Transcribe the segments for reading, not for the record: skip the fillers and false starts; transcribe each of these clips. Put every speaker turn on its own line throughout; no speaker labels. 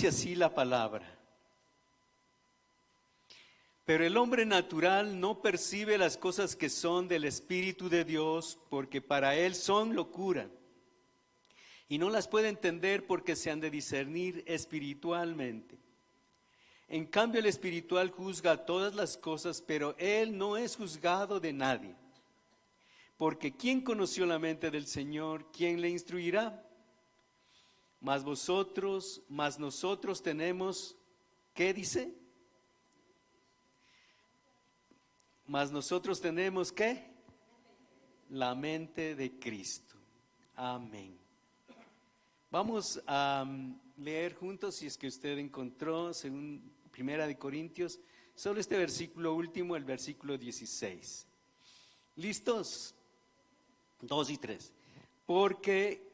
Dice así la palabra: pero el hombre natural no percibe las cosas que son del Espíritu de Dios, porque para él son locura, y no las puede entender porque se han de discernir espiritualmente. En cambio, el espiritual juzga todas las cosas, pero él no es juzgado de nadie. Porque ¿quién conoció la mente del Señor? ¿Quién le instruirá? Mas nosotros tenemos, ¿qué dice? Mas nosotros tenemos, ¿qué? La mente de Cristo. Amén. Vamos a leer juntos, si es que usted encontró, según Primera de Corintios, solo este versículo último, el versículo 16. ¿Listos? 2 y 3. Porque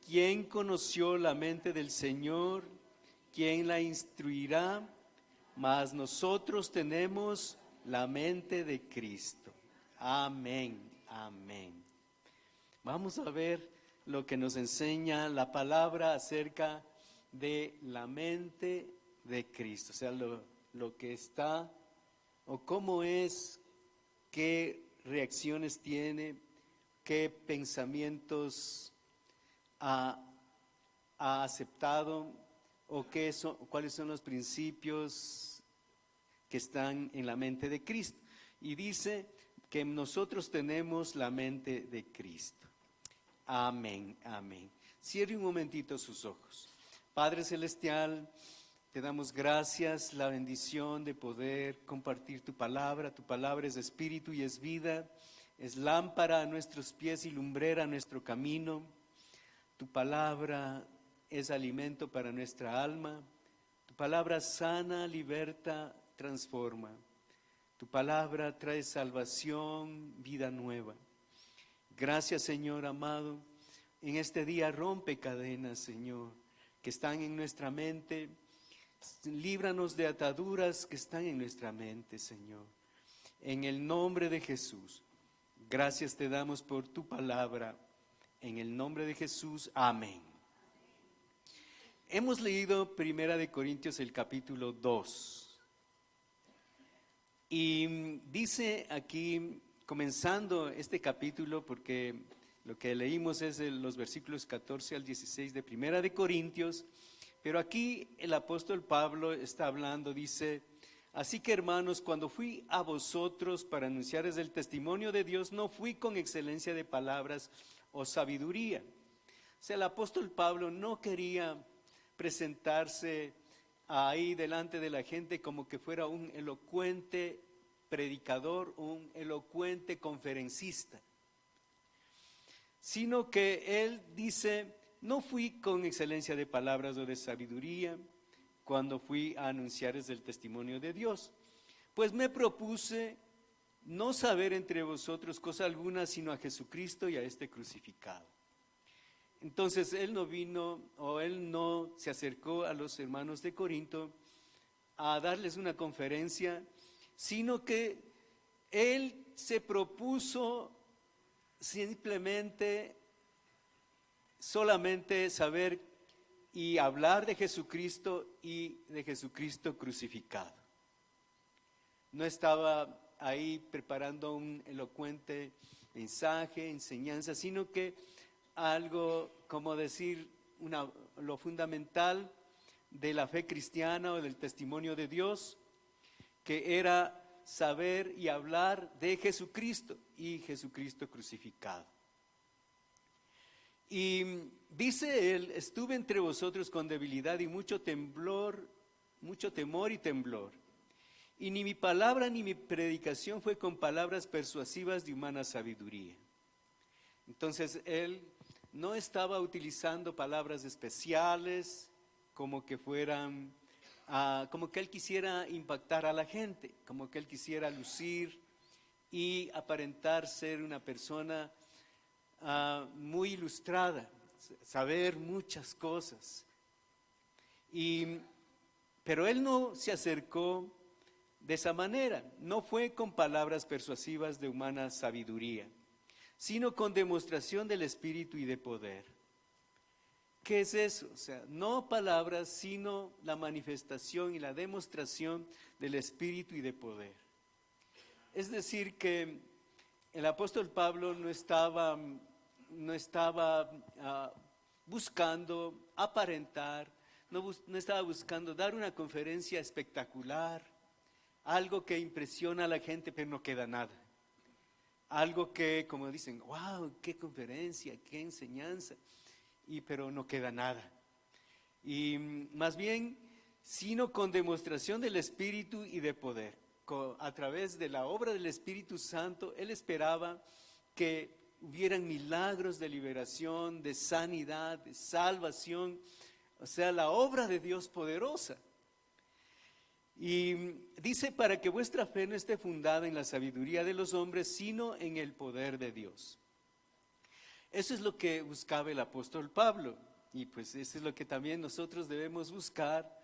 ¿quién conoció la mente del Señor? ¿Quién la instruirá? Mas nosotros tenemos la mente de Cristo. Amén, amén. Vamos a ver lo que nos enseña la palabra acerca de la mente de Cristo. O sea, lo que está, o cómo es, qué reacciones tiene, qué pensamientos ha aceptado, o cuáles son los principios que están en la mente de Cristo. Y dice que nosotros tenemos la mente de Cristo. Amén, amén. Cierre un momentito sus ojos. Padre Celestial, te damos gracias, la bendición de poder compartir tu palabra. Tu palabra es espíritu y es vida, es lámpara a nuestros pies y lumbrera a nuestro camino. Tu palabra es alimento para nuestra alma. Tu palabra sana, liberta, transforma. Tu palabra trae salvación, vida nueva. Gracias, Señor amado. En este día rompe cadenas, Señor, que están en nuestra mente. Líbranos de ataduras que están en nuestra mente, Señor. En el nombre de Jesús, gracias te damos por tu palabra. En el nombre de Jesús, amén. Hemos leído Primera de Corintios el capítulo 2. Y dice aquí, comenzando este capítulo, porque lo que leímos es de los versículos 14 al 16 de Primera de Corintios, pero aquí el apóstol Pablo está hablando, dice: así que hermanos, cuando fui a vosotros para anunciarles el testimonio de Dios, no fui con excelencia de palabras o sabiduría. O sea, el apóstol Pablo no quería presentarse ahí delante de la gente como que fuera un elocuente predicador, un elocuente conferencista, sino que él dice: no fui con excelencia de palabras o de sabiduría cuando fui a anunciarles el testimonio de Dios, pues me propuse no saber entre vosotros cosa alguna sino a Jesucristo y a este crucificado. Entonces él no vino, o él no se acercó a los hermanos de Corinto a darles una conferencia, sino que él se propuso solamente saber y hablar de Jesucristo y de Jesucristo crucificado. No estaba ahí preparando un elocuente mensaje, enseñanza, sino que algo, como decir, lo fundamental de la fe cristiana o del testimonio de Dios, que era saber y hablar de Jesucristo y Jesucristo crucificado. Y dice él: estuve entre vosotros con debilidad y mucho temor y temblor. Y ni mi palabra ni mi predicación fue con palabras persuasivas de humana sabiduría. Entonces él no estaba utilizando palabras especiales como que fueran, como que él quisiera impactar a la gente, como que él quisiera lucir y aparentar ser una persona muy ilustrada, saber muchas cosas. Pero él no se acercó de esa manera, no fue con palabras persuasivas de humana sabiduría, sino con demostración del Espíritu y de poder. ¿Qué es eso? O sea, no palabras, sino la manifestación y la demostración del Espíritu y de poder. Es decir, que el apóstol Pablo no estaba buscando aparentar, no estaba buscando dar una conferencia espectacular, algo que impresiona a la gente, pero no queda nada. Algo que, como dicen, wow, qué conferencia, qué enseñanza, pero no queda nada. Y más bien, sino con demostración del Espíritu y de poder. A través de la obra del Espíritu Santo, él esperaba que hubieran milagros de liberación, de sanidad, de salvación, o sea, la obra de Dios poderosa. Y dice, para que vuestra fe no esté fundada en la sabiduría de los hombres, sino en el poder de Dios. Eso es lo que buscaba el apóstol Pablo, y pues eso es lo que también nosotros debemos buscar,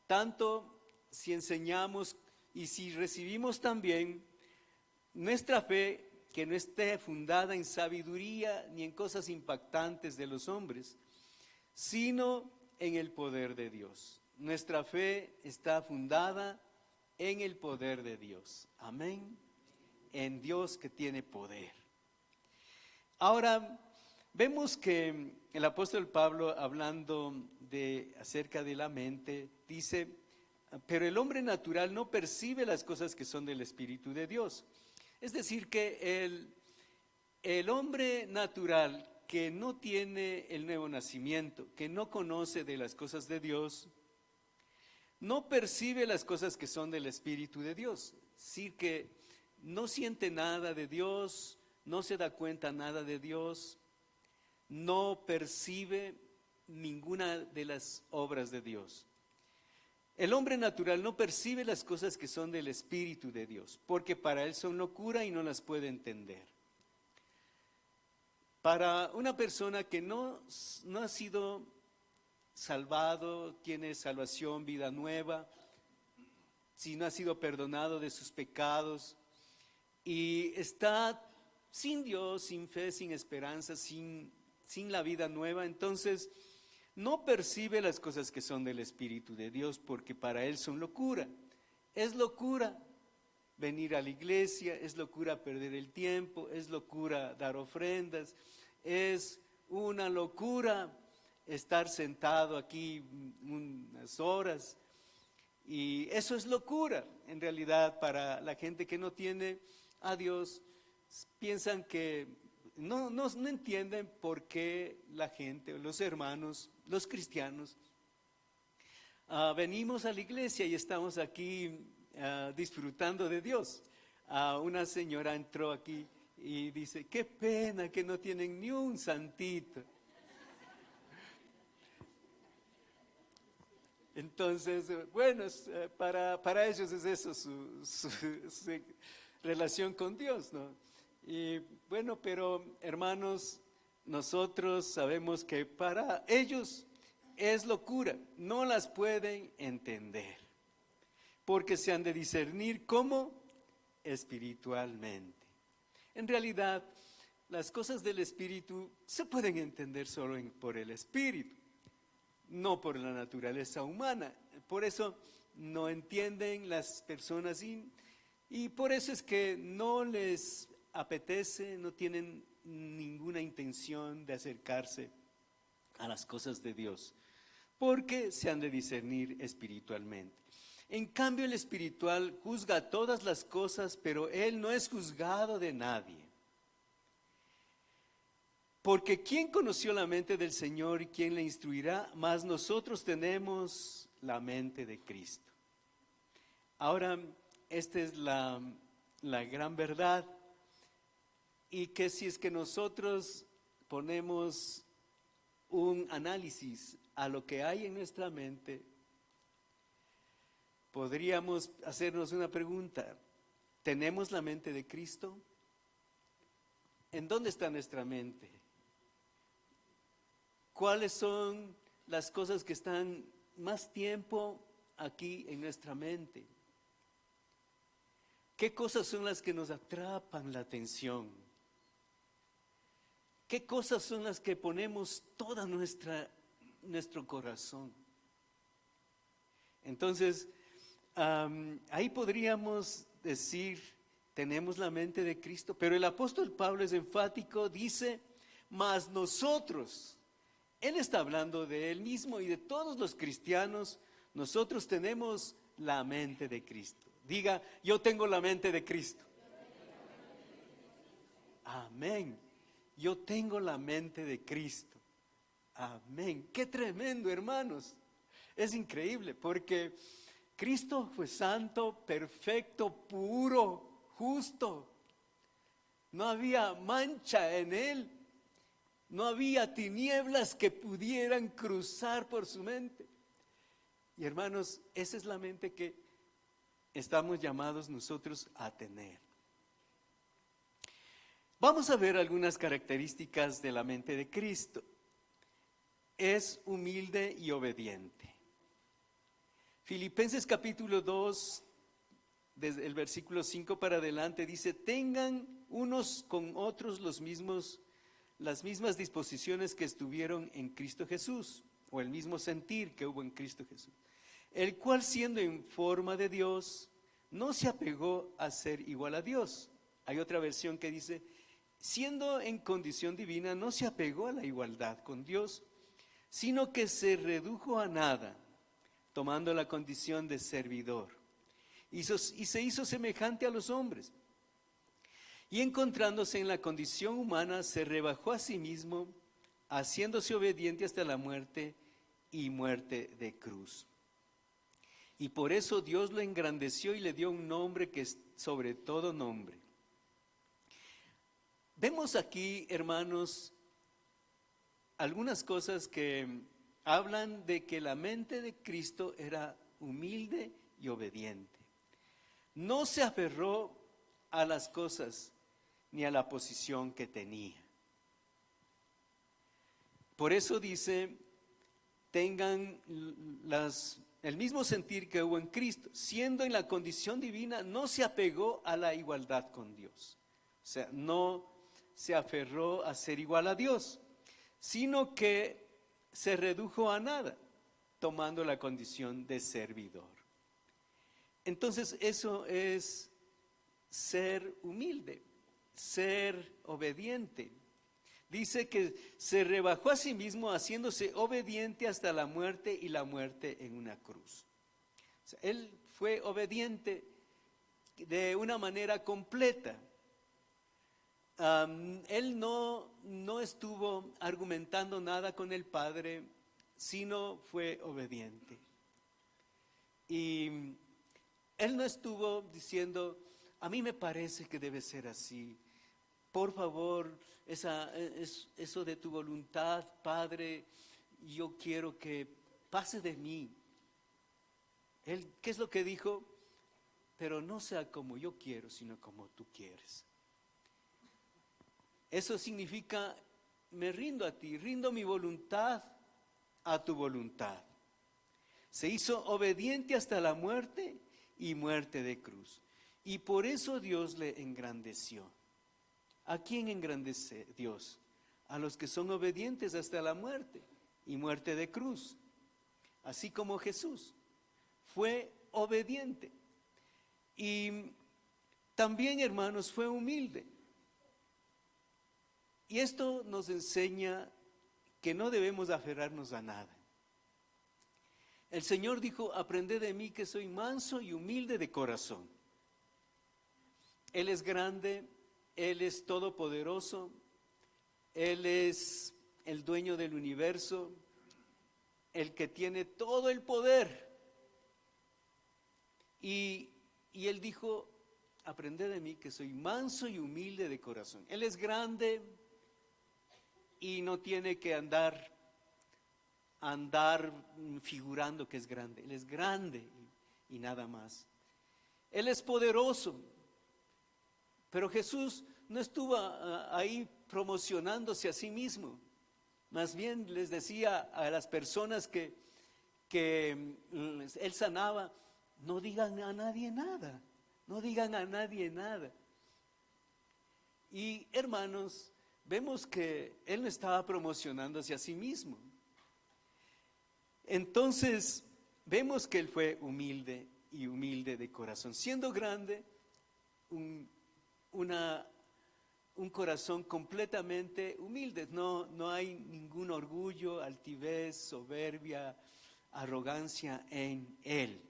tanto si enseñamos y si recibimos también nuestra fe, que no esté fundada en sabiduría ni en cosas impactantes de los hombres, sino en el poder de Dios. Nuestra fe está fundada en el poder de Dios. Amén. En Dios que tiene poder. Ahora, vemos que el apóstol Pablo, hablando acerca de la mente, dice, pero el hombre natural no percibe las cosas que son del Espíritu de Dios. Es decir, que el hombre natural que no tiene el nuevo nacimiento, que no conoce de las cosas de Dios, no percibe las cosas que son del Espíritu de Dios. Es decir, que no siente nada de Dios, no se da cuenta nada de Dios, no percibe ninguna de las obras de Dios. El hombre natural no percibe las cosas que son del Espíritu de Dios, porque para él son locura y no las puede entender. Para una persona que no ha sido salvado, tiene salvación, vida nueva, si no ha sido perdonado de sus pecados y está sin Dios, sin fe, sin esperanza, sin la vida nueva, entonces no percibe las cosas que son del Espíritu de Dios, porque para él son locura. Es locura venir a la iglesia, es locura perder el tiempo, es locura dar ofrendas, es una locura estar sentado aquí unas horas, y eso es locura. En realidad, para la gente que no tiene a Dios, piensan que no entienden por qué la gente, los hermanos, los cristianos, venimos a la iglesia y estamos aquí disfrutando de Dios. Una señora entró aquí y dice, qué pena que no tienen ni un santito. Entonces, bueno, para ellos es eso su relación con Dios, ¿no? Y bueno, pero hermanos, nosotros sabemos que para ellos es locura, no las pueden entender, porque se han de discernir como espiritualmente. En realidad, las cosas del Espíritu se pueden entender solo por el Espíritu, no por la naturaleza humana. Por eso no entienden las personas y por eso es que no les apetece, no tienen ninguna intención de acercarse a las cosas de Dios, porque se han de discernir espiritualmente. En cambio, el espiritual juzga todas las cosas, pero él no es juzgado de nadie. Porque ¿quién conoció la mente del Señor y quién le instruirá? Mas nosotros tenemos la mente de Cristo. Ahora, esta es la gran verdad, y que si es que nosotros ponemos un análisis a lo que hay en nuestra mente, podríamos hacernos una pregunta: ¿tenemos la mente de Cristo? ¿En dónde está nuestra mente? ¿Cuáles son las cosas que están más tiempo aquí en nuestra mente? ¿Qué cosas son las que nos atrapan la atención? ¿Qué cosas son las que ponemos toda nuestra nuestro corazón. Entonces, ahí podríamos decir, tenemos la mente de Cristo, pero el apóstol Pablo es enfático, dice, mas nosotros, él está hablando de él mismo y de todos los cristianos, nosotros tenemos la mente de Cristo. Diga, yo tengo la mente de Cristo. Amén. Yo tengo la mente de Cristo. Amén. Qué tremendo, hermanos. Es increíble porque Cristo fue santo, perfecto, puro, justo. No había mancha en él. No había tinieblas que pudieran cruzar por su mente. Y hermanos, esa es la mente que estamos llamados nosotros a tener. Vamos a ver algunas características de la mente de Cristo. Es humilde y obediente. Filipenses capítulo 2, desde el versículo 5 para adelante, dice, tengan unos con otros las mismas disposiciones que estuvieron en Cristo Jesús, o el mismo sentir que hubo en Cristo Jesús, el cual siendo en forma de Dios, no se apegó a ser igual a Dios. Hay otra versión que dice, siendo en condición divina, no se apegó a la igualdad con Dios, sino que se redujo a nada, tomando la condición de servidor, y se hizo semejante a los hombres. Y encontrándose en la condición humana, se rebajó a sí mismo, haciéndose obediente hasta la muerte y muerte de cruz. Y por eso Dios lo engrandeció y le dio un nombre que es sobre todo nombre. Vemos aquí, hermanos, algunas cosas que hablan de que la mente de Cristo era humilde y obediente. No se aferró a las cosas ni a la posición que tenía. Por eso dice, tengan el mismo sentir que hubo en Cristo. Siendo en la condición divina, no se apegó a la igualdad con Dios. O sea, no se aferró a ser igual a Dios, sino que se redujo a nada, tomando la condición de servidor. Entonces, eso es ser humilde, ser obediente. Dice que se rebajó a sí mismo haciéndose obediente hasta la muerte y la muerte en una cruz. O sea, él fue obediente de una manera completa. Él no estuvo argumentando nada con el Padre, sino fue obediente. Y él no estuvo diciendo, a mí me parece que debe ser así. Por favor, eso de tu voluntad, Padre, yo quiero que pase de mí. Él, ¿qué es lo que dijo? Pero no sea como yo quiero, sino como tú quieres. Eso significa, me rindo a ti, rindo mi voluntad a tu voluntad. Se hizo obediente hasta la muerte y muerte de cruz. Y por eso Dios le engrandeció. ¿A quién engrandece Dios? A los que son obedientes hasta la muerte y muerte de cruz. Así como Jesús fue obediente. Y también, hermanos, fue humilde. Y esto nos enseña que no debemos aferrarnos a nada. El Señor dijo, aprended de mí que soy manso y humilde de corazón. Él es grande, Él es todopoderoso, Él es el dueño del universo, el que tiene todo el poder. Y Él dijo, aprended de mí que soy manso y humilde de corazón. Él es grande y no tiene que andar figurando que es grande. Él es grande y nada más. Él es poderoso. Pero Jesús no estuvo ahí promocionándose a sí mismo. Más bien les decía a las personas que Él sanaba, no digan a nadie nada. No digan a nadie nada. Y hermanos, vemos que Él no estaba promocionándose a sí mismo. Entonces, vemos que él fue humilde y humilde de corazón, siendo grande, un corazón completamente humilde. No hay ningún orgullo, altivez, soberbia, arrogancia en él.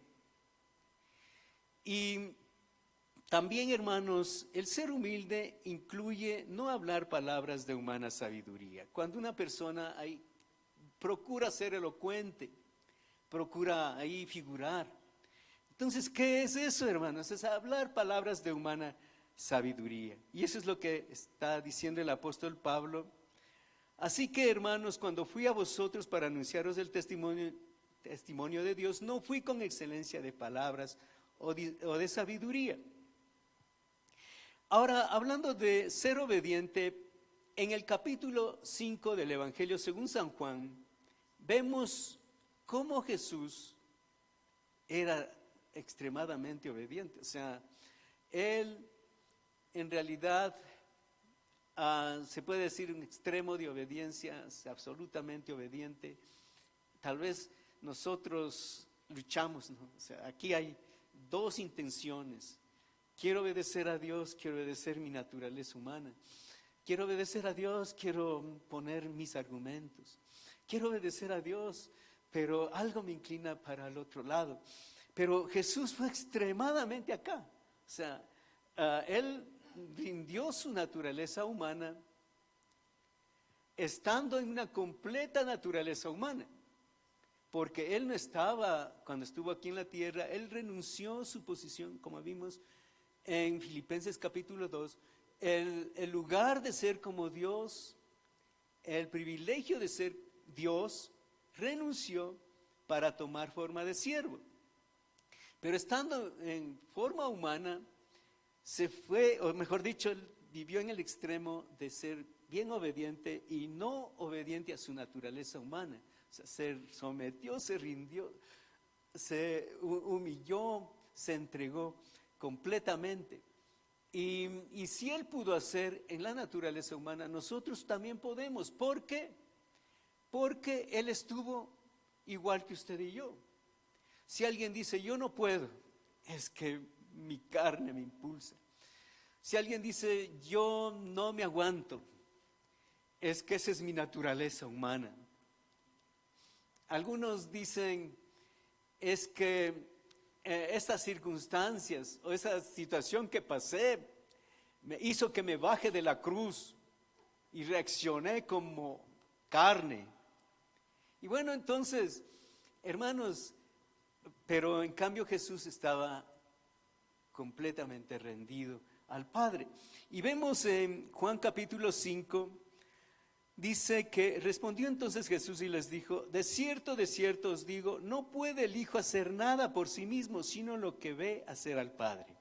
Y también, hermanos, el ser humilde incluye no hablar palabras de humana sabiduría. Cuando una persona procura ser elocuente, procura ahí figurar. Entonces, ¿qué es eso, hermanos? Es hablar palabras de humana sabiduría. Y eso es lo que está diciendo el apóstol Pablo. Así que, hermanos, cuando fui a vosotros para anunciaros el testimonio de Dios, no fui con excelencia de palabras o de sabiduría. Ahora, hablando de ser obediente, en el capítulo 5 del Evangelio según San Juan, vemos cómo Jesús era extremadamente obediente. O sea, él en realidad se puede decir un extremo de obediencia, es absolutamente obediente. Tal vez nosotros luchamos, ¿no? O sea, aquí hay dos intenciones. Quiero obedecer a Dios, quiero obedecer mi naturaleza humana. Quiero obedecer a Dios, quiero poner mis argumentos. Quiero obedecer a Dios, pero algo me inclina para el otro lado. Pero Jesús fue extremadamente acá. O sea, él rindió su naturaleza humana estando en una completa naturaleza humana. Porque él no estaba, cuando estuvo aquí en la tierra, él renunció a su posición, como vimos en Filipenses capítulo 2, el lugar de ser como Dios, el privilegio de ser Dios, renunció para tomar forma de siervo. Pero estando en forma humana, se fue, o mejor dicho, él vivió en el extremo de ser bien obediente y no obediente a su naturaleza humana. O sea, se sometió, se rindió, se humilló, se entregó completamente. Y si él pudo hacer en la naturaleza humana, nosotros también podemos. ¿Por qué? Porque él estuvo igual que usted y yo. Si alguien dice, yo no puedo, es que mi carne me impulsa. Si alguien dice, yo no me aguanto, es que esa es mi naturaleza humana. Algunos dicen, es que estas circunstancias o esa situación que pasé me hizo que me baje de la cruz y reaccioné como carne. Y bueno, entonces, hermanos, pero en cambio Jesús estaba completamente rendido al Padre. Y vemos en Juan capítulo 5, dice que respondió entonces Jesús y les dijo, de cierto os digo, no puede el Hijo hacer nada por sí mismo, sino lo que ve hacer al Padre.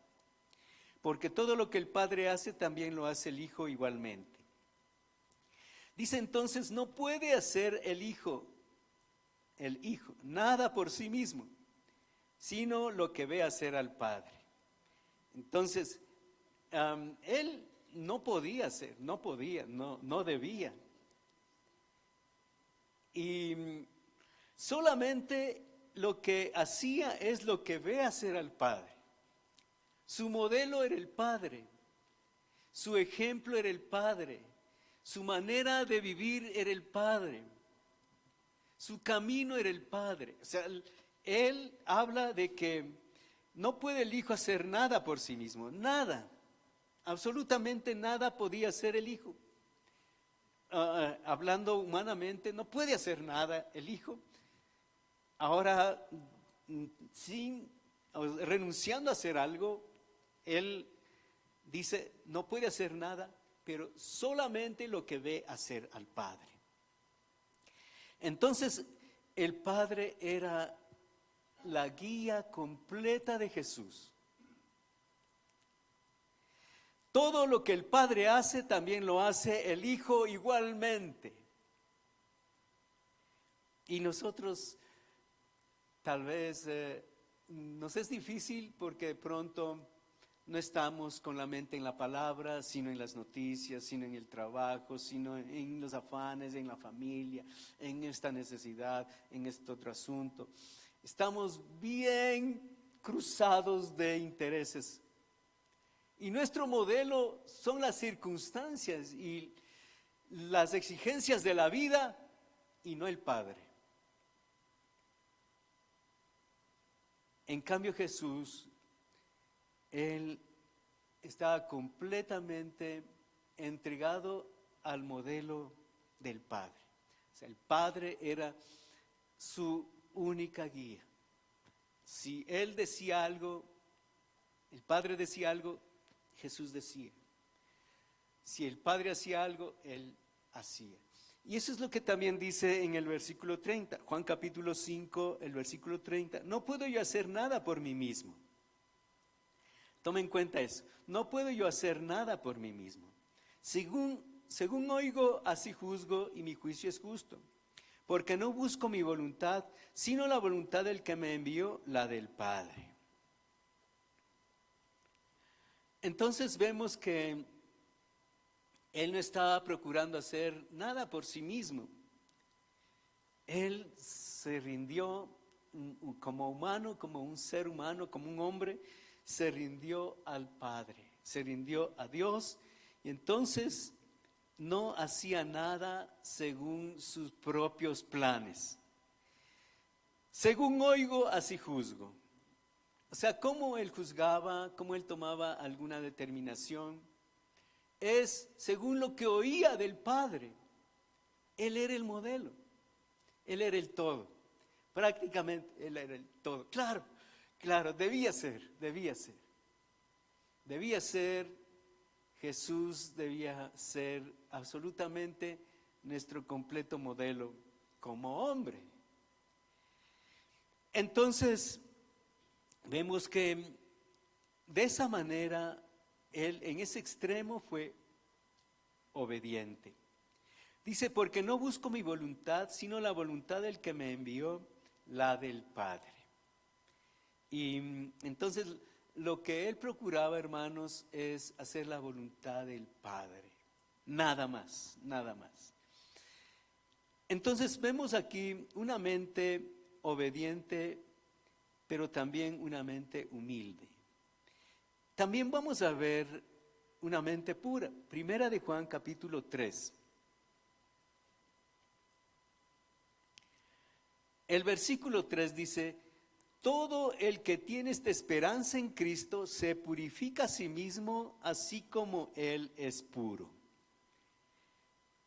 Porque todo lo que el Padre hace, también lo hace el Hijo igualmente. Dice entonces, no puede hacer el Hijo, nada por sí mismo, sino lo que ve hacer al Padre. Entonces, él no podía hacer, no debía. Y solamente lo que hacía es lo que ve hacer al Padre. Su modelo era el Padre, su ejemplo era el Padre, su manera de vivir era el Padre, su camino era el Padre. O sea, él habla de que no puede el Hijo hacer nada por sí mismo, nada, absolutamente nada podía hacer el Hijo. Hablando humanamente, no puede hacer nada el Hijo. Ahora, renunciando a hacer algo, él dice, no puede hacer nada, pero solamente lo que ve hacer al Padre. Entonces, el Padre era la guía completa de Jesús. Todo lo que el Padre hace, también lo hace el Hijo igualmente. Y nosotros, tal vez, nos es difícil porque de pronto No estamos con la mente en la palabra, sino en las noticias, sino en el trabajo, sino en los afanes, en la familia, en esta necesidad, en este otro asunto. Estamos bien cruzados de intereses. Y nuestro modelo son las circunstancias y las exigencias de la vida y no el Padre. En cambio Jesús, Él estaba completamente entregado al modelo del Padre. O sea, el Padre era su única guía. Si Él decía algo, el Padre decía algo, Jesús decía. Si el Padre hacía algo, Él hacía. Y eso es lo que también dice en el versículo 30, Juan capítulo 5, el versículo 30. No puedo yo hacer nada por mí mismo. Tomen en cuenta eso. No puedo yo hacer nada por mí mismo. Según oigo, así juzgo, y mi juicio es justo. Porque no busco mi voluntad, sino la voluntad del que me envió, la del Padre. Entonces vemos que Él no estaba procurando hacer nada por sí mismo. Él se rindió como humano, como un ser humano, como un hombre, se rindió al Padre, se rindió a Dios, y entonces no hacía nada según sus propios planes. Según oigo, así juzgo. O sea, cómo Él juzgaba, cómo Él tomaba alguna determinación, es según lo que oía del Padre. Él era el modelo, Él era el todo, prácticamente Él era el todo. Claro, debía ser, Jesús debía ser absolutamente nuestro completo modelo como hombre. Entonces, vemos que de esa manera Él en ese extremo fue obediente. Dice, porque no busco mi voluntad, sino la voluntad del que me envió, la del Padre. Y entonces lo que Él procuraba, hermanos, es hacer la voluntad del Padre. Nada más, nada más. Entonces vemos aquí una mente obediente, pero también una mente humilde. También vamos a ver una mente pura. Primera de Juan capítulo 3. El versículo 3 dice, todo el que tiene esta esperanza en Cristo se purifica a sí mismo, así como Él es puro.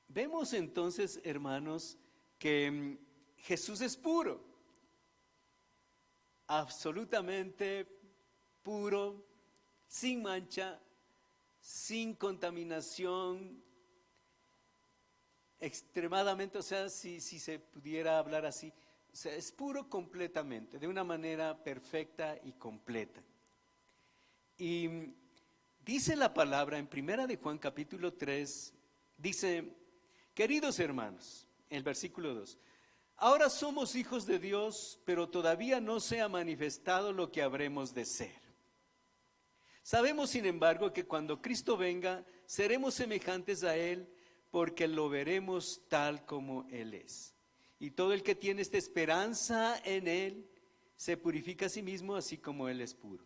Vemos entonces, hermanos, que Jesús es puro, absolutamente puro, sin mancha, sin contaminación, extremadamente, o sea, si se pudiera hablar así, o sea, es puro completamente, de una manera perfecta y completa. Y dice la palabra en Primera de Juan capítulo 3, dice, queridos hermanos, el versículo 2, ahora somos hijos de Dios, pero todavía no se ha manifestado lo que habremos de ser. Sabemos, sin embargo, que cuando Cristo venga, seremos semejantes a Él, porque lo veremos tal como Él es. Y todo el que tiene esta esperanza en Él, se purifica a sí mismo, así como Él es puro.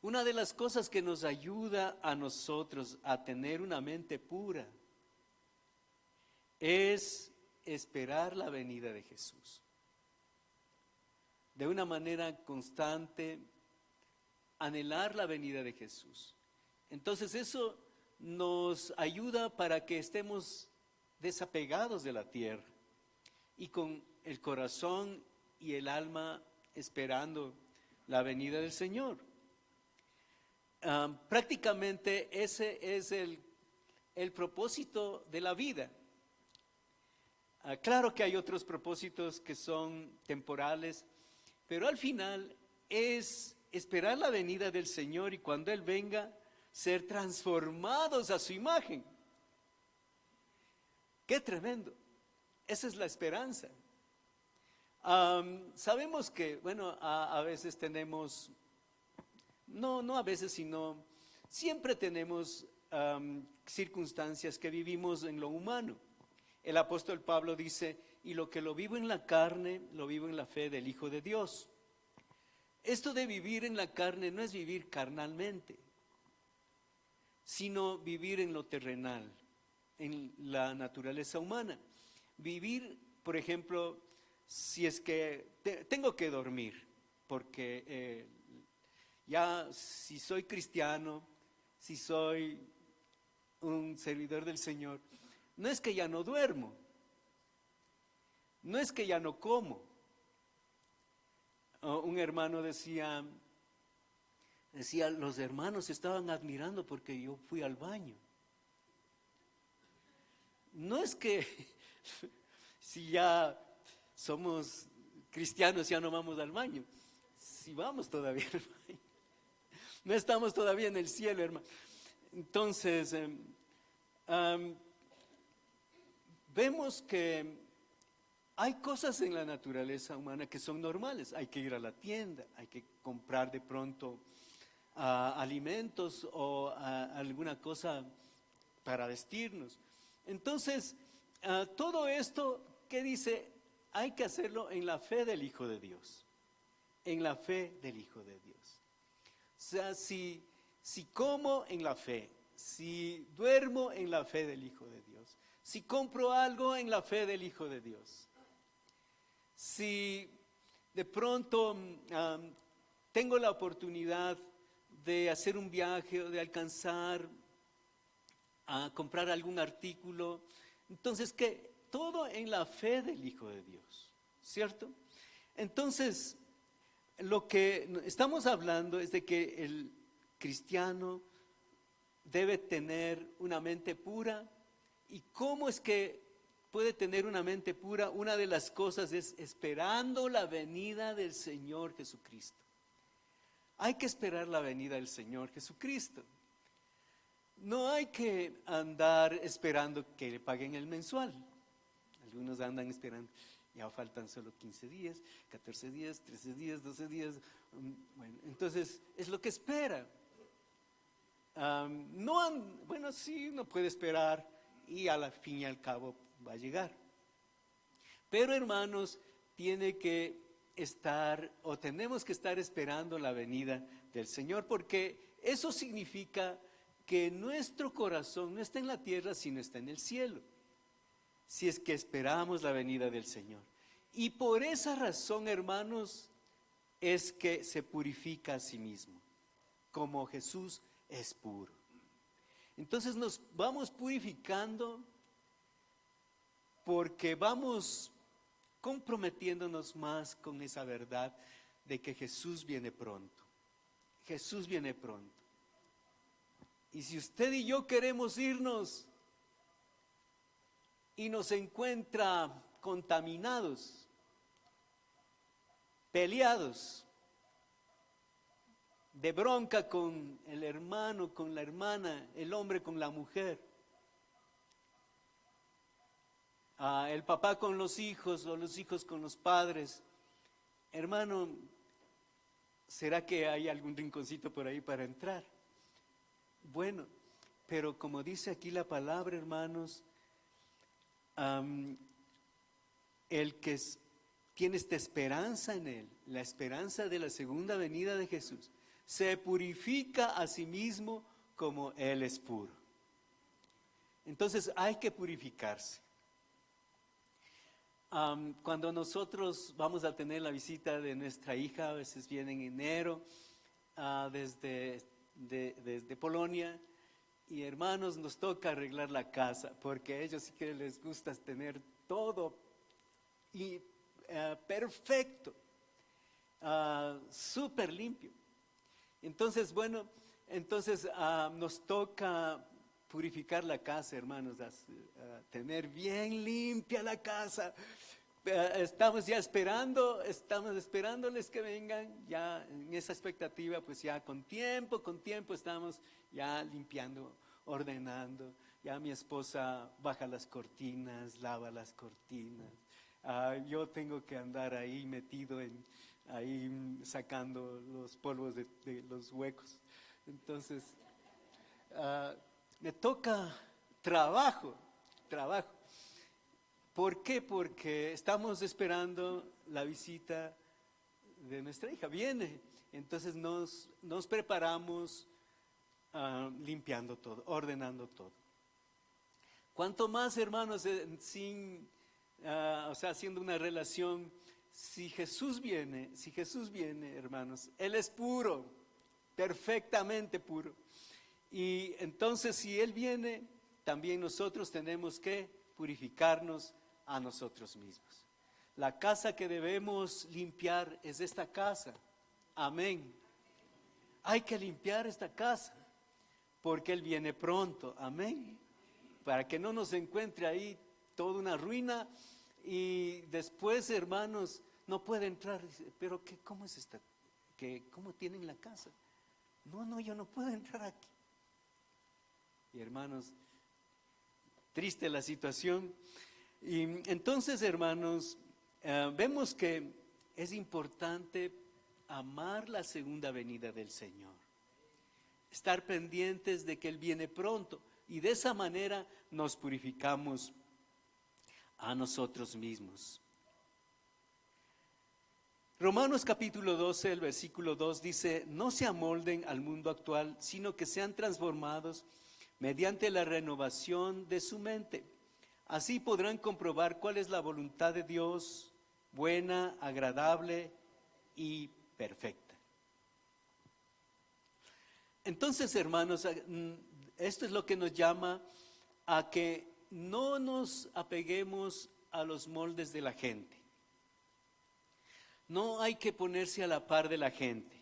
Una de las cosas que nos ayuda a nosotros a tener una mente pura, es esperar la venida de Jesús. De una manera constante, anhelar la venida de Jesús. Entonces eso nos ayuda para que estemos desapegados de la tierra y con el corazón y el alma esperando la venida del Señor. Prácticamente ese es el propósito de la vida. Claro que hay otros propósitos que son temporales, pero al final es esperar la venida del Señor y cuando Él venga, ser transformados a su imagen. ¡Qué tremendo! Esa es la esperanza. Sabemos que, bueno, a veces tenemos no a veces, sino siempre tenemos circunstancias que vivimos en lo humano. El apóstol Pablo dice, y lo que lo vivo en la carne, lo vivo en la fe del Hijo de Dios. Esto de vivir en la carne no es vivir carnalmente, sino vivir en lo terrenal, en la naturaleza humana. Vivir, por ejemplo, si es que tengo que dormir, porque ya si soy cristiano, si soy un servidor del Señor, no es que ya no duermo, no es que ya no como. Un hermano decía, los hermanos estaban admirando porque yo fui al baño. No es que si ya somos cristianos ya no vamos al baño, si vamos todavía al baño. No estamos todavía en el cielo, hermano. Entonces, vemos que hay cosas en la naturaleza humana que son normales. Hay que ir a la tienda, hay que comprar de pronto alimentos o alguna cosa para vestirnos. Entonces, todo esto, ¿qué dice? Hay que hacerlo en la fe del Hijo de Dios. En la fe del Hijo de Dios. O sea, si como en la fe, si duermo en la fe del Hijo de Dios, si compro algo en la fe del Hijo de Dios, si de pronto tengo la oportunidad de hacer un viaje o de alcanzar a comprar algún artículo, entonces que todo en la fe del Hijo de Dios, ¿cierto? Entonces, lo que estamos hablando es de que el cristiano debe tener una mente pura. ¿Y cómo es que puede tener una mente pura? Una de las cosas es esperando la venida del Señor Jesucristo. Hay que esperar la venida del Señor Jesucristo. No hay que andar esperando que le paguen el mensual. Algunos andan esperando, ya faltan solo 15 días, 14 días, 13 días, 12 días. Bueno, entonces es lo que espera. Bueno, sí, uno puede esperar y a la fin y al cabo va a llegar. Pero hermanos, tiene que estar o tenemos que estar esperando la venida del Señor, porque eso significa que nuestro corazón no está en la tierra, sino está en el cielo, si es que esperamos la venida del Señor. Y por esa razón, hermanos, es que se purifica a sí mismo, como Jesús es puro. Entonces nos vamos purificando porque vamos comprometiéndonos más con esa verdad de que Jesús viene pronto. Jesús viene pronto. Y si usted y yo queremos irnos y nos encuentra contaminados, peleados, de bronca con el hermano, con la hermana, el hombre con la mujer, el papá con los hijos o los hijos con los padres, hermano, ¿será que hay algún rinconcito por ahí para entrar? Bueno, pero como dice aquí la palabra, hermanos, el que tiene esta esperanza en Él, la esperanza de la segunda venida de Jesús, se purifica a sí mismo como Él es puro. Entonces hay que purificarse. Cuando nosotros vamos a tener la visita de nuestra hija, a veces viene en enero, desde Polonia, y hermanos, nos toca arreglar la casa, porque a ellos sí que les gusta tener todo y perfecto, súper limpio. Entonces, bueno, nos toca purificar la casa, hermanos, tener bien limpia la casa. Estamos esperándoles que vengan, ya en esa expectativa, pues ya con tiempo estamos ya limpiando, ordenando. Ya mi esposa baja las cortinas, lava las cortinas. Yo tengo que andar ahí metido ahí sacando los polvos de los huecos. Entonces, me toca trabajo. ¿Por qué? Porque estamos esperando la visita de nuestra hija. Viene, entonces nos preparamos limpiando todo, ordenando todo. Cuanto más, hermanos, haciendo una relación, si Jesús viene, hermanos, Él es puro, perfectamente puro. Y entonces si Él viene, también nosotros tenemos que purificarnos a nosotros mismos. La casa que debemos limpiar es esta casa. Amén. Hay que limpiar esta casa porque Él viene pronto. Amén. Para que no nos encuentre ahí toda una ruina y después, hermanos, no puede entrar. Dice, pero ¿cómo es esta? ¿Cómo tienen la casa? No, yo no puedo entrar aquí. Y hermanos, triste la situación. Y entonces, hermanos, vemos que es importante amar la segunda venida del Señor, estar pendientes de que Él viene pronto, y de esa manera nos purificamos a nosotros mismos. Romanos capítulo 12, el versículo 2 dice: no se amolden al mundo actual, sino que sean transformados mediante la renovación de su mente. Así podrán comprobar cuál es la voluntad de Dios, buena, agradable y perfecta. Entonces, hermanos, esto es lo que nos llama a que no nos apeguemos a los moldes de la gente. No hay que ponerse a la par de la gente.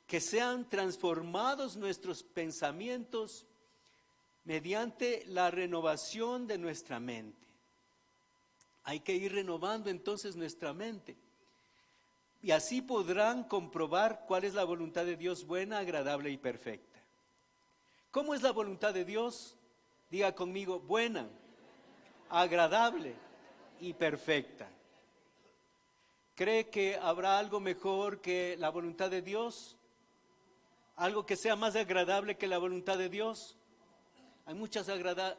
Que sean transformados nuestros pensamientos mediante la renovación de nuestra mente. Hay que ir renovando entonces nuestra mente. Y así podrán comprobar cuál es la voluntad de Dios, buena, agradable y perfecta. ¿Cómo es la voluntad de Dios? Diga conmigo: buena, agradable y perfecta. ¿Cree que habrá algo mejor que la voluntad de Dios? ¿Algo que sea más agradable que la voluntad de Dios? Hay muchas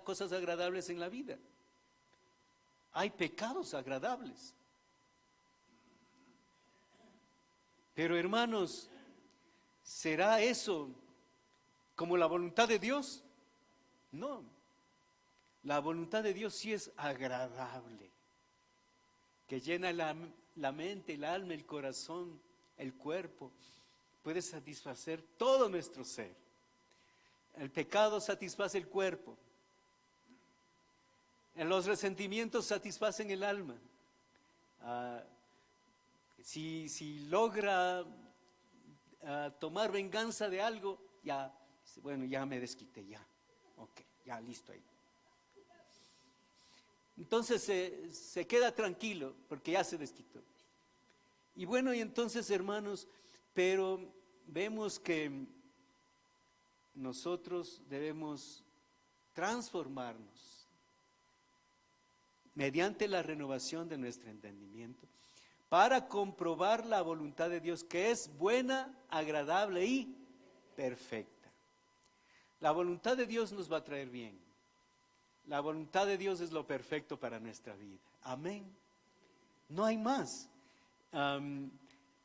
cosas agradables en la vida. Hay pecados agradables. Pero, hermanos, ¿será eso como la voluntad de Dios? No. La voluntad de Dios sí es agradable, que llena la mente, el alma, el corazón, el cuerpo. Puede satisfacer todo nuestro ser. El pecado satisface el cuerpo. Los resentimientos satisfacen el alma. Si logra tomar venganza de algo, ya me desquité, ya. Ok, ya listo ahí. Entonces se queda tranquilo porque ya se desquitó. Y entonces, hermanos, pero vemos que nosotros debemos transformarnos mediante la renovación de nuestro entendimiento para comprobar la voluntad de Dios, que es buena, agradable y perfecta. La voluntad de Dios nos va a traer bien. La voluntad de Dios es lo perfecto para nuestra vida. Amén. No hay más.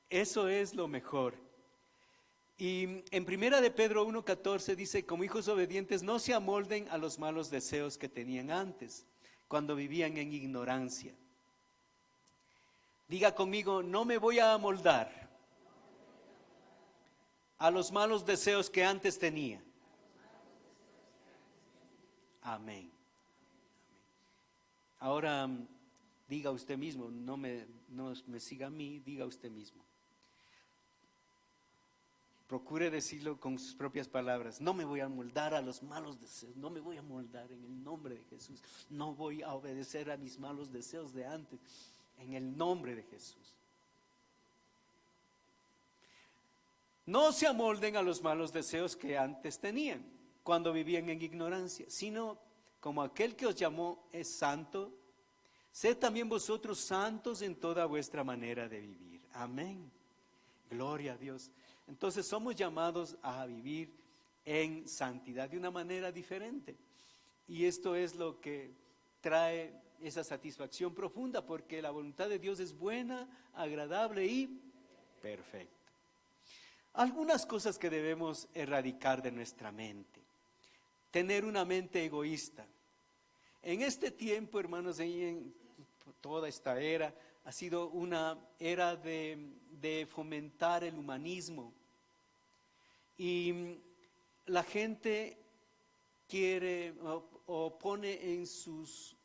Eso es lo mejor. Y en primera de Pedro 1:14 dice: como hijos obedientes no se amolden a los malos deseos que tenían antes, cuando vivían en ignorancia. Diga conmigo: no me voy a amoldar a los malos deseos que antes tenía. Amén. Ahora diga usted mismo, no me siga a mí, diga usted mismo. Procure decirlo con sus propias palabras: no me voy a amoldar a los malos deseos, no me voy a amoldar en el nombre de Jesús, no voy a obedecer a mis malos deseos de antes, en el nombre de Jesús. No se amolden a los malos deseos que antes tenían, cuando vivían en ignorancia, sino como aquel que os llamó es santo, Sed también vosotros santos en toda vuestra manera de vivir. Amén. Gloria a Dios. Entonces somos llamados a vivir en santidad de una manera diferente. Y esto es lo que trae esa satisfacción profunda, porque la voluntad de Dios es buena, agradable y perfecta. Algunas cosas que debemos erradicar de nuestra mente. Tener una mente egoísta. En este tiempo, hermanos, en toda esta era, ha sido una era de fomentar el humanismo. Y la gente quiere o pone en sus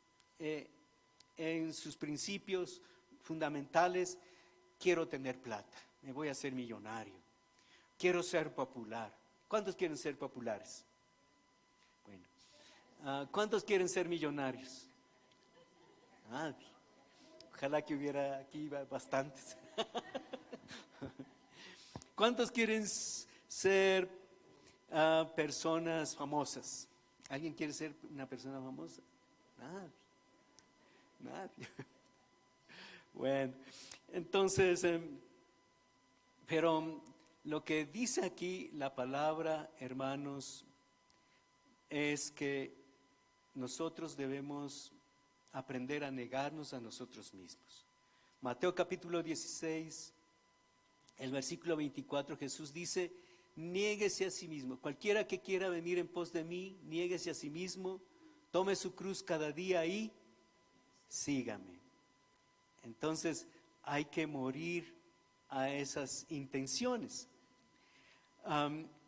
principios fundamentales: quiero tener plata, me voy a hacer millonario, quiero ser popular. ¿Cuántos quieren ser populares? Bueno, ¿cuántos quieren ser millonarios? Nadie. Ojalá que hubiera aquí bastantes. ¿Cuántos quieren ser personas famosas? ¿Alguien quiere ser una persona famosa? Nadie. Nadie. Bueno, entonces, pero lo que dice aquí la palabra, hermanos, es que nosotros debemos aprender a negarnos a nosotros mismos. Mateo capítulo 16, el versículo 24, Jesús dice: niéguese a sí mismo. Cualquiera que quiera venir en pos de mí, niéguese a sí mismo, tome su cruz cada día y sígame. Entonces hay que morir a esas intenciones.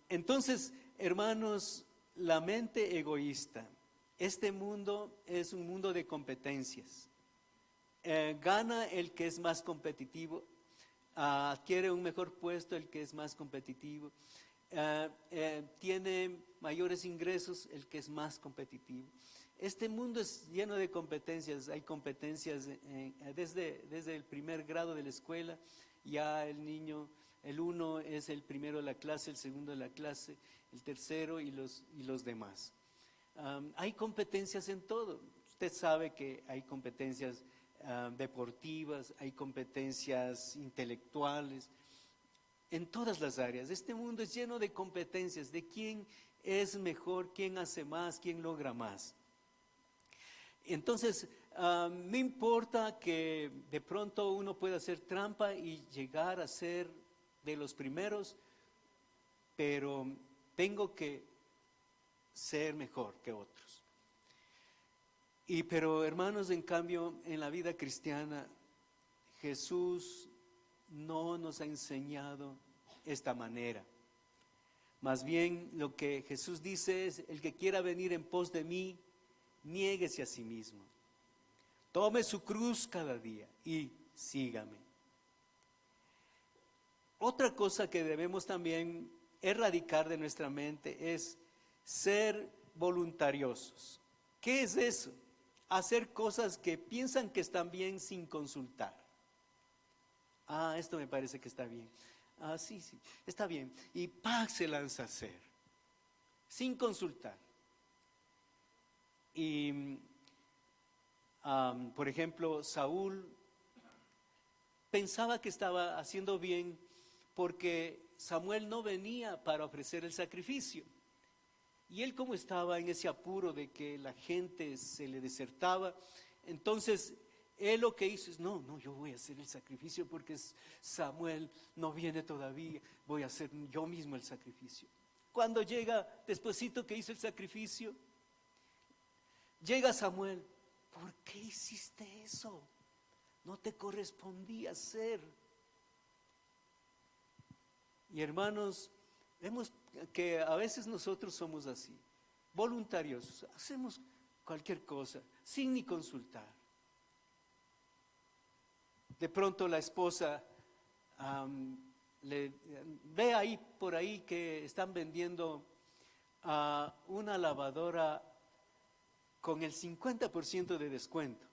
Entonces, hermanos, la mente egoísta, este mundo es un mundo de competencias. Gana el que es más competitivo, adquiere un mejor puesto el que es más competitivo, tiene mayores ingresos el que es más competitivo. Este mundo es lleno de competencias. Hay competencias desde el primer grado de la escuela. Ya el niño, el uno es el primero de la clase, el segundo de la clase, el tercero y los demás. Hay competencias en todo. Usted sabe que hay competencias deportivas, hay competencias intelectuales, en todas las áreas. Este mundo es lleno de competencias, de quién es mejor, quién hace más, quién logra más. Entonces, no importa que de pronto uno pueda hacer trampa y llegar a ser de los primeros, pero tengo que ser mejor que otros. Pero hermanos, en cambio, en la vida cristiana, Jesús no nos ha enseñado esta manera. Más bien lo que Jesús dice es: el que quiera venir en pos de mí, niéguese a sí mismo, tome su cruz cada día y sígame. Otra cosa que debemos también erradicar de nuestra mente es ser voluntariosos. ¿Qué es eso? Hacer cosas que piensan que están bien sin consultar. Esto me parece que está bien. Sí, está bien. Y se lanza a hacer, sin consultar. Y, por ejemplo, Saúl pensaba que estaba haciendo bien porque Samuel no venía para ofrecer el sacrificio. Y él, como estaba en ese apuro de que la gente se le desertaba, entonces él lo que hizo es: no, yo voy a hacer el sacrificio porque Samuel no viene todavía, voy a hacer yo mismo el sacrificio. Cuando llega, despuesito que hizo el sacrificio, llega Samuel: ¿por qué hiciste eso? No te correspondía hacer. Y hermanos, vemos que a veces nosotros somos así, voluntarios, hacemos cualquier cosa sin ni consultar. De pronto la esposa ve ahí por ahí que están vendiendo una lavadora con el 50% de descuento.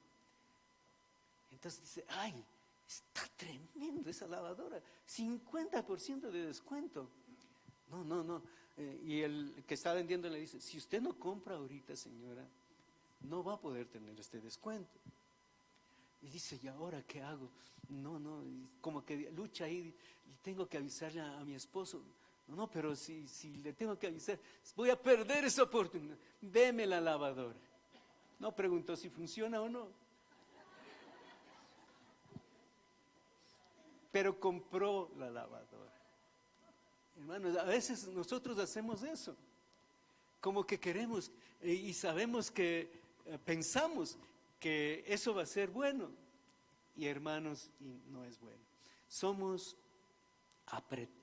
Entonces dice: ¡ay, está tremendo esa lavadora! 50% de descuento. No. Y el que está vendiendo le dice: si usted no compra ahorita, señora, no va a poder tener este descuento. Y dice, ¿y ahora qué hago? No, como que lucha ahí, y tengo que avisarle a mi esposo. No, pero si le tengo que avisar, voy a perder esa oportunidad. Deme la lavadora. No preguntó si funciona o no. Pero compró la lavadora. Hermanos, a veces nosotros hacemos eso. Como que queremos y sabemos que pensamos que eso va a ser bueno. Y hermanos, y no es bueno. Somos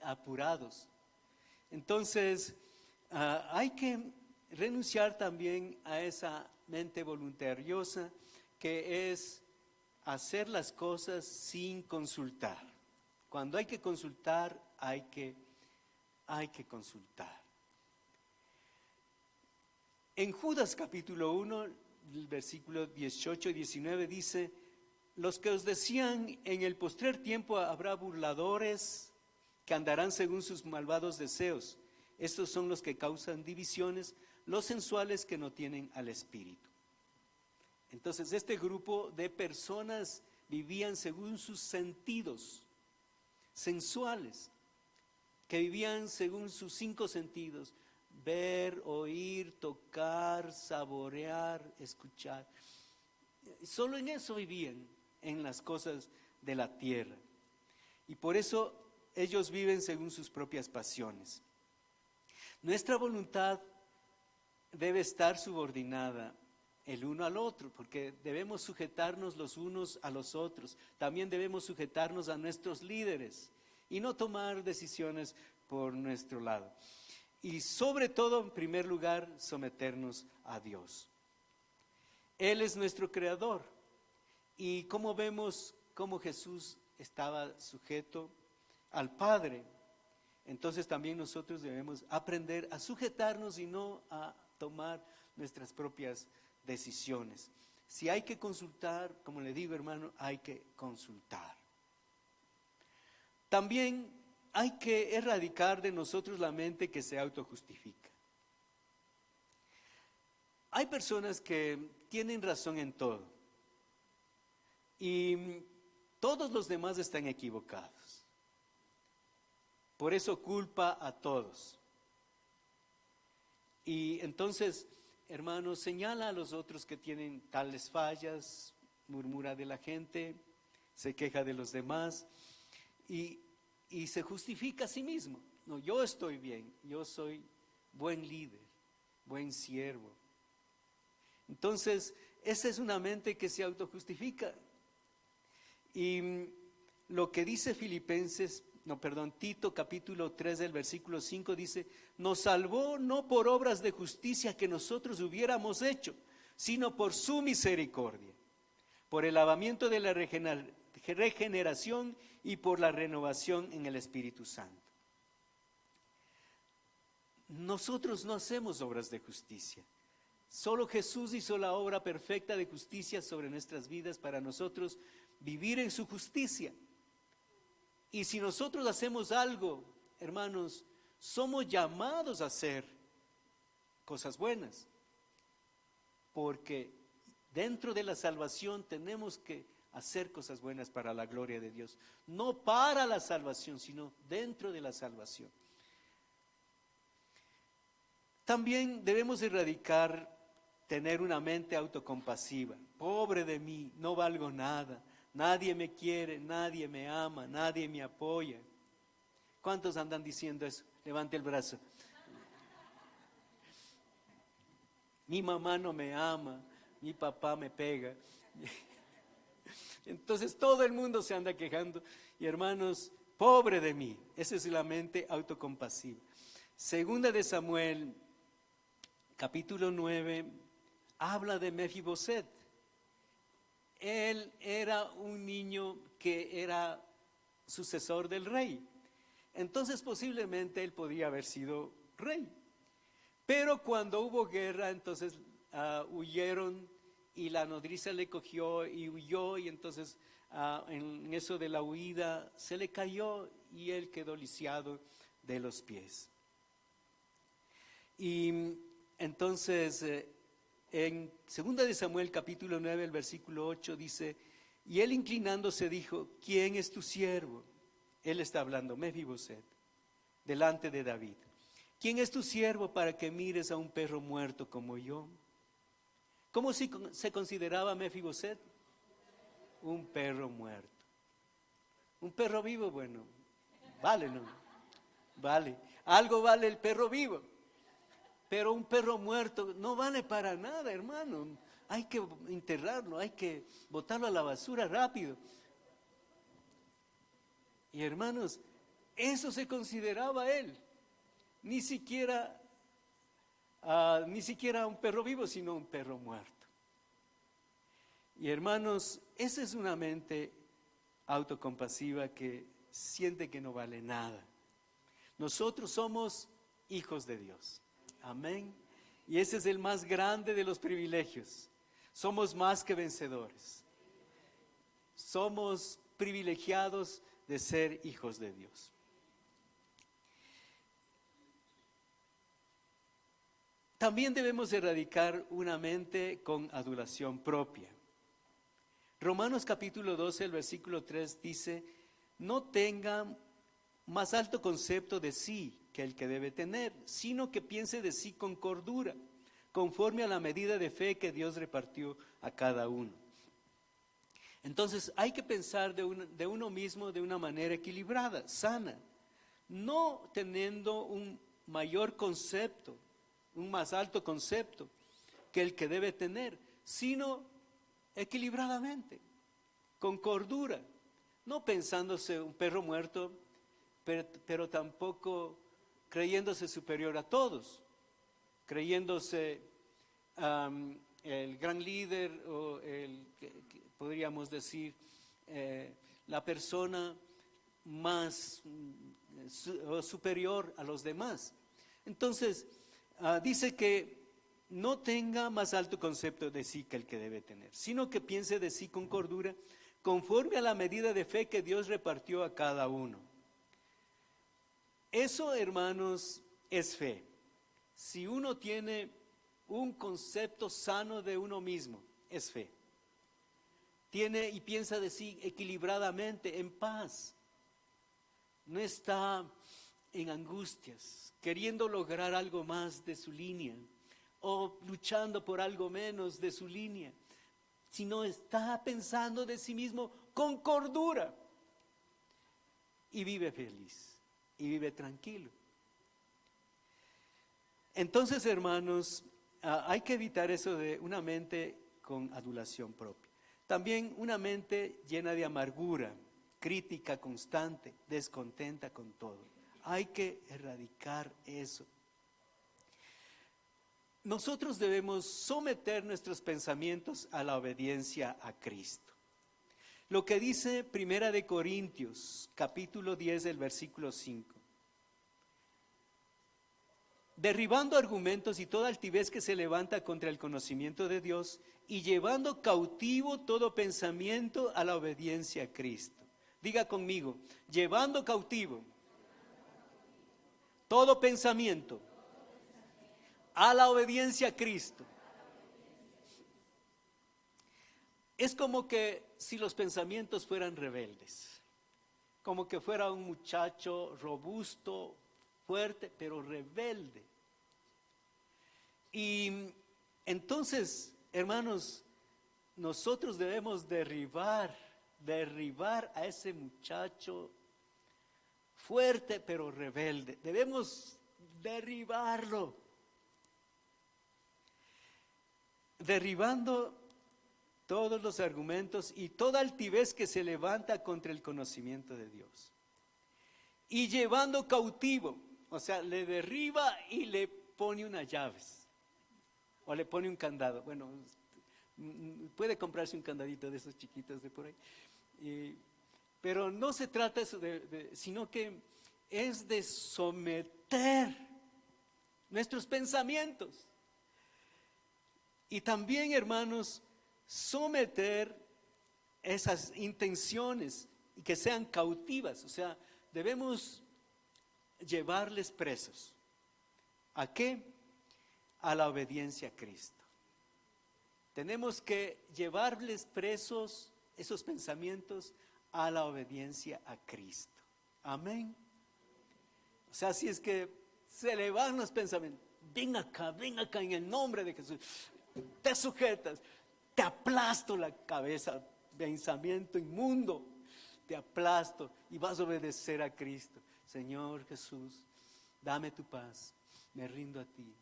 apurados. Entonces, hay que renunciar también a esa mente voluntariosa que es hacer las cosas sin consultar. Cuando hay que consultar, hay que consultar. En Judas capítulo 1, el versículo 18 y 19 dice: los que os decían, en el postrer tiempo habrá burladores que andarán según sus malvados deseos. Estos son los que causan divisiones, los sensuales que no tienen al Espíritu. Entonces, este grupo de personas vivían según sus sentidos sensuales, que vivían según sus 5 sentidos: ver, oír, tocar, saborear, escuchar. Solo en eso vivían, en las cosas de la tierra. Y por eso ellos viven según sus propias pasiones. Nuestra voluntad debe estar subordinada el uno al otro, porque debemos sujetarnos los unos a los otros. También debemos sujetarnos a nuestros líderes y no tomar decisiones por nuestro lado. Y sobre todo, en primer lugar, someternos a Dios. Él es nuestro creador. Y como vemos cómo Jesús estaba sujeto al Padre, entonces también nosotros debemos aprender a sujetarnos y no a tomar nuestras propias decisiones. Si hay que consultar, como le digo, hermano, hay que consultar. También hay que erradicar de nosotros la mente que se autojustifica. Hay personas que tienen razón en todo y todos los demás están equivocados. Por eso culpa a todos. Y entonces, hermanos, señala a los otros que tienen tales fallas, murmura de la gente, se queja de los demás y se justifica a sí mismo. No, yo estoy bien, yo soy buen líder, buen siervo. Entonces, esa es una mente que se autojustifica. Y lo que dice Tito capítulo 3 del versículo 5 dice: nos salvó no por obras de justicia que nosotros hubiéramos hecho, sino por su misericordia, por el lavamiento de la regeneración y por la renovación en el Espíritu Santo. Nosotros no hacemos obras de justicia. Solo Jesús hizo la obra perfecta de justicia sobre nuestras vidas para nosotros vivir en su justicia. Y si nosotros hacemos algo, hermanos, somos llamados a hacer cosas buenas. Porque dentro de la salvación tenemos que hacer cosas buenas para la gloria de Dios. No para la salvación, sino dentro de la salvación. También debemos erradicar tener una mente autocompasiva. Pobre de mí, no valgo nada. Nadie me quiere, nadie me ama, nadie me apoya. ¿Cuántos andan diciendo eso? Levante el brazo. Mi mamá no me ama, mi papá me pega. Entonces todo el mundo se anda quejando. Y hermanos, pobre de mí. Esa es la mente autocompasiva. Segunda de Samuel, capítulo 9, habla de Mefiboset. Él era un niño que era sucesor del rey. Entonces posiblemente él podía haber sido rey. Pero cuando hubo guerra, entonces huyeron y la nodriza le cogió y huyó. Y entonces en eso de la huida se le cayó y él quedó lisiado de los pies. Y entonces en 2 de Samuel capítulo 9, el versículo 8 dice Y él inclinándose dijo, ¿quién es tu siervo? Él está hablando, Mefiboset, delante de David. ¿Quién es tu siervo para que mires a un perro muerto como yo? ¿Cómo se consideraba Mefiboset? Un perro muerto. Un perro vivo, bueno, vale, ¿no? Vale. Algo vale el perro vivo. Pero un perro muerto no vale para nada, hermano. Hay que enterrarlo, hay que botarlo a la basura rápido. Y hermanos, eso se consideraba él. Ni siquiera un perro vivo, sino un perro muerto. Y hermanos, esa es una mente autocompasiva que siente que no vale nada. Nosotros somos hijos de Dios. Amén. Y ese es el más grande de los privilegios. Somos más que vencedores. Somos privilegiados de ser hijos de Dios. También debemos erradicar una mente con adulación propia. Romanos capítulo 12, el versículo 3 dice, no tengan más alto concepto de sí que el que debe tener, sino que piense de sí con cordura, conforme a la medida de fe que Dios repartió a cada uno. Entonces hay que pensar de uno mismo de una manera equilibrada, sana, no teniendo un mayor concepto, un más alto concepto que el que debe tener, sino equilibradamente, con cordura, no pensándose un perro muerto, pero tampoco creyéndose superior a todos, creyéndose el gran líder o podríamos decir la persona más superior a los demás. Entonces, dice que no tenga más alto concepto de sí que el que debe tener, sino que piense de sí con cordura, conforme a la medida de fe que Dios repartió a cada uno. Eso, hermanos, es fe. Si uno tiene un concepto sano de uno mismo, es fe. Tiene y piensa de sí equilibradamente, en paz. No está en angustias, queriendo lograr algo más de su línea, o luchando por algo menos de su línea, sino está pensando de sí mismo con cordura, y vive feliz, y vive tranquilo. Entonces, hermanos, hay que evitar eso de una mente con adulación propia. También una mente llena de amargura, crítica constante, descontenta con todo. Hay que erradicar eso. Nosotros debemos someter nuestros pensamientos a la obediencia a Cristo. Lo que dice Primera de Corintios, capítulo 10, del versículo 5. Derribando argumentos y toda altivez que se levanta contra el conocimiento de Dios y llevando cautivo todo pensamiento a la obediencia a Cristo. Diga conmigo, llevando cautivo todo pensamiento a la obediencia a Cristo. Es como que si los pensamientos fueran rebeldes, como que fuera un muchacho robusto, fuerte, pero rebelde. Y entonces, hermanos, nosotros debemos derribar a ese muchacho fuerte, pero rebelde. Debemos derribarlo. Derribando todos los argumentos y toda altivez que se levanta contra el conocimiento de Dios. Y llevando cautivo, o sea, le derriba y le pone unas llaves. O le pone un candado. Bueno, puede comprarse un candadito de esos chiquitos de por ahí. Pero no se trata eso sino que es de someter nuestros pensamientos. Y también, hermanos, someter esas intenciones y que sean cautivas. O sea, debemos llevarles presos. ¿A qué? A la obediencia a Cristo. Tenemos que llevarles presos esos pensamientos a la obediencia a Cristo. Amén. O sea, si es que se le van los pensamientos, ven acá en el nombre de Jesús, te sujetas, te aplasto la cabeza, pensamiento inmundo, te aplasto y vas a obedecer a Cristo. Señor Jesús, dame tu paz, me rindo a ti.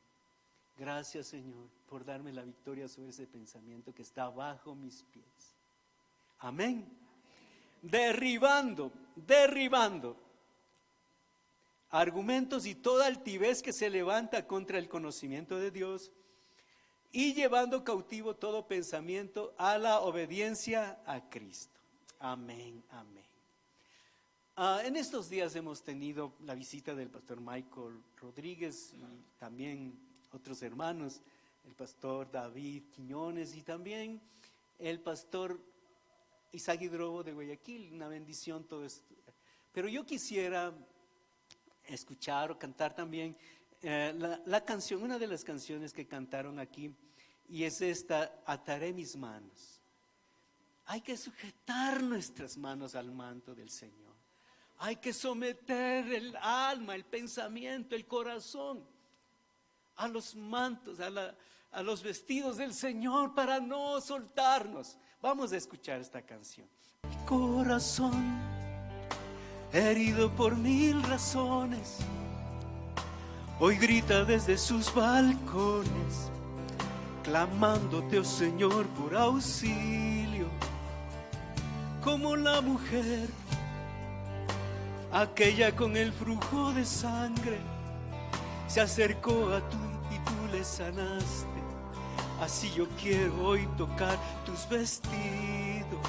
Gracias, Señor, por darme la victoria sobre ese pensamiento que está bajo mis pies. Amén. Derribando argumentos y toda altivez que se levanta contra el conocimiento de Dios, y llevando cautivo todo pensamiento a la obediencia a Cristo. Amén, amén. En estos días hemos tenido la visita del pastor Michael Rodríguez y también otros hermanos, el pastor David Quiñones y también el pastor Isaac Hidrobo de Guayaquil. Una bendición todo esto. Pero yo quisiera escuchar o cantar también la canción, una de las canciones que cantaron aquí, y es esta: ataré mis manos. Hay que sujetar nuestras manos al manto del Señor. Hay que someter el alma, el pensamiento, el corazón a los mantos, a los vestidos del Señor, para no soltarnos. Vamos a escuchar esta canción. Mi corazón, herido por mil razones, hoy grita desde sus balcones, clamándote, oh Señor, por auxilio. Como la mujer, aquella con el flujo de sangre, se acercó a tú y tú le sanaste. Así yo quiero hoy tocar tus vestidos,